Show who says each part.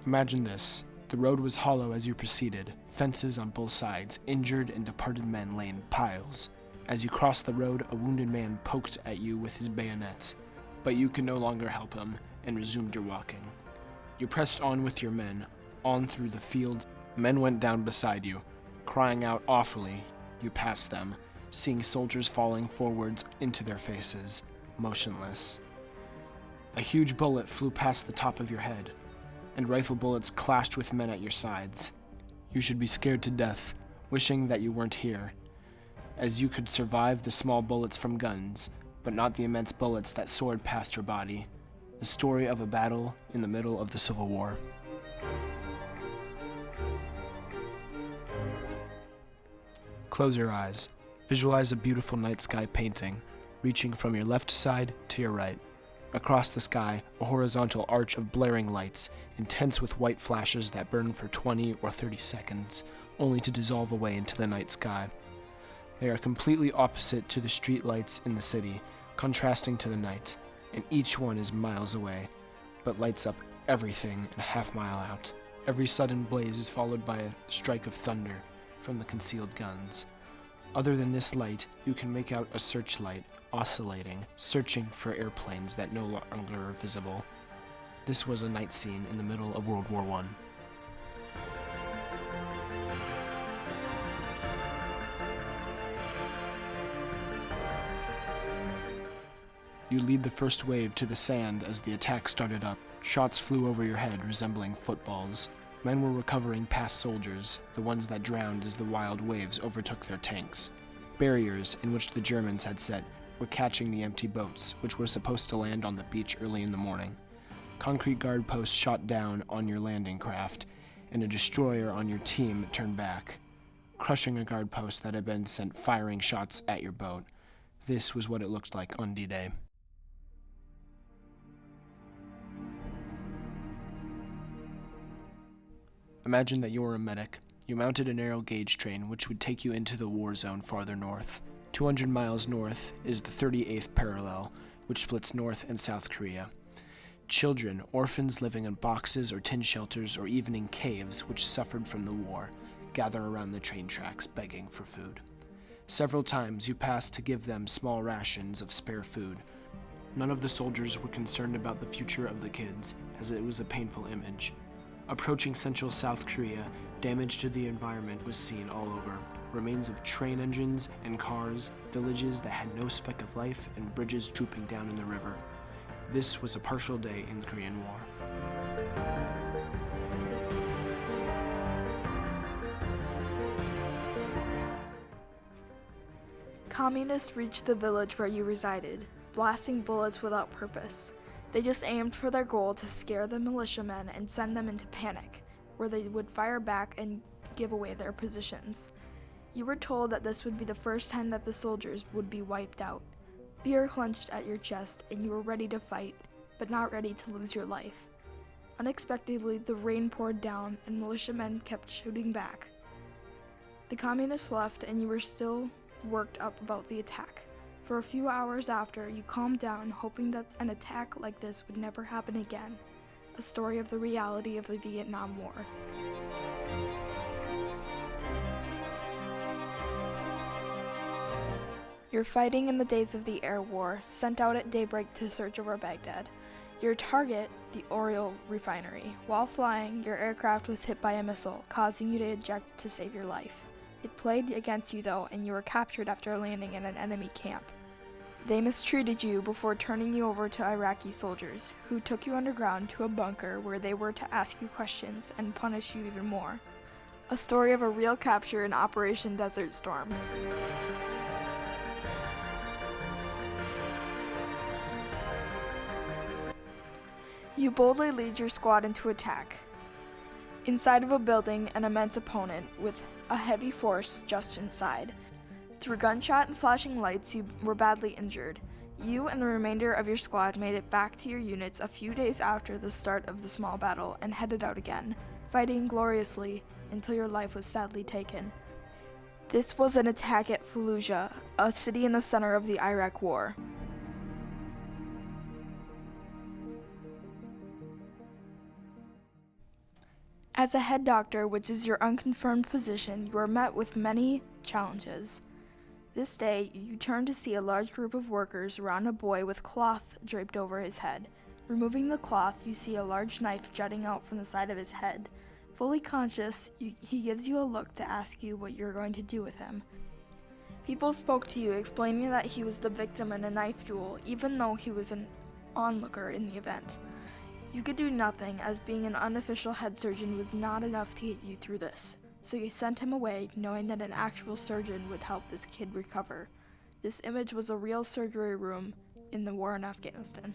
Speaker 1: Imagine this. The road was hollow as you proceeded, fences on both sides, injured and departed men lay in piles. As you crossed the road, a wounded man poked at you with his bayonet, but you could no longer help him and resumed your walking. You pressed on with your men, on through the fields. Men went down beside you, crying out awfully. You passed them, seeing soldiers falling forwards into their faces, motionless. A huge bullet flew past the top of your head, and rifle bullets clashed with men at your sides. You should be scared to death, wishing that you weren't here, as you could survive the small bullets from guns, but not the immense bullets that soared past your body. The story of a battle in the middle of the Civil War. Close your eyes. Visualize a beautiful night sky painting, reaching from your left side to your right. Across the sky, a horizontal arch of blaring lights, intense with white flashes that burn for 20 or 30 seconds, only to dissolve away into the night sky. They are completely opposite to the street lights in the city, contrasting to the night, and each one is miles away, but lights up everything a half-mile out. Every sudden blaze is followed by a strike of thunder from the concealed guns. Other than this light, you can make out a searchlight, oscillating, searching for airplanes that no longer are visible. This was a night scene in the middle of World War I. You lead the first wave to the sand as the attack started up. Shots flew over your head, resembling footballs. Men were recovering past soldiers, the ones that drowned as the wild waves overtook their tanks. Barriers, in which the Germans had set, were catching the empty boats, which were supposed to land on the beach early in the morning. Concrete guard posts shot down on your landing craft, and a destroyer on your team turned back, crushing a guard post that had been sent firing shots at your boat. This was what it looked like on D-Day. Imagine that you were a medic. You mounted a narrow gauge train which would take you into the war zone farther north. 200 miles north is the 38th parallel, which splits North and South Korea. Children, orphans living in boxes or tin shelters or even in caves which suffered from the war, gather around the train tracks begging for food. Several times you passed to give them small rations of spare food. None of the soldiers were concerned about the future of the kids, as it was a painful image. Approaching central South Korea, damage to the environment was seen all over. Remains of train engines and cars, villages that had no speck of life, and bridges drooping down in the river. This was a partial day in the Korean War.
Speaker 2: Communists reached the village where you resided, blasting bullets without purpose. They just aimed for their goal to scare the militiamen and send them into panic, where they would fire back and give away their positions. You were told that this would be the first time that the soldiers would be wiped out. Fear clenched at your chest, and you were ready to fight, but not ready to lose your life. Unexpectedly, the rain poured down, and militiamen kept shooting back. The communists left, and you were still worked up about the attack. For a few hours after, you calmed down, hoping that an attack like this would never happen again. A story of the reality of the Vietnam War. You're fighting in the days of the air war, sent out at daybreak to search over Baghdad. Your target, the oil refinery. While flying, your aircraft was hit by a missile, causing you to eject to save your life. It played against you though, and you were captured after landing in an enemy camp. They mistreated you before turning you over to Iraqi soldiers, who took you underground to a bunker where they were to ask you questions and punish you even more. A story of a real capture in Operation Desert Storm. You boldly lead your squad into attack. Inside of a building, an immense opponent with a heavy force just inside. Through gunshot and flashing lights, you were badly injured. You and the remainder of your squad made it back to your units a few days after the start of the small battle and headed out again, fighting gloriously until your life was sadly taken. This was an attack at Fallujah, a city in the center of the Iraq War. As a head doctor, which is your unconfirmed position, you are met with many challenges. This day, you turn to see a large group of workers around a boy with cloth draped over his head. Removing the cloth, you see a large knife jutting out from the side of his head. Fully conscious, he gives you a look to ask you what you're going to do with him. People spoke to you, explaining that he was the victim in a knife duel, even though he was an onlooker in the event. You could do nothing, as being an unofficial head surgeon was not enough to get you through this. So you sent him away, knowing that an actual surgeon would help this kid recover. This image was a real surgery room in the war in Afghanistan.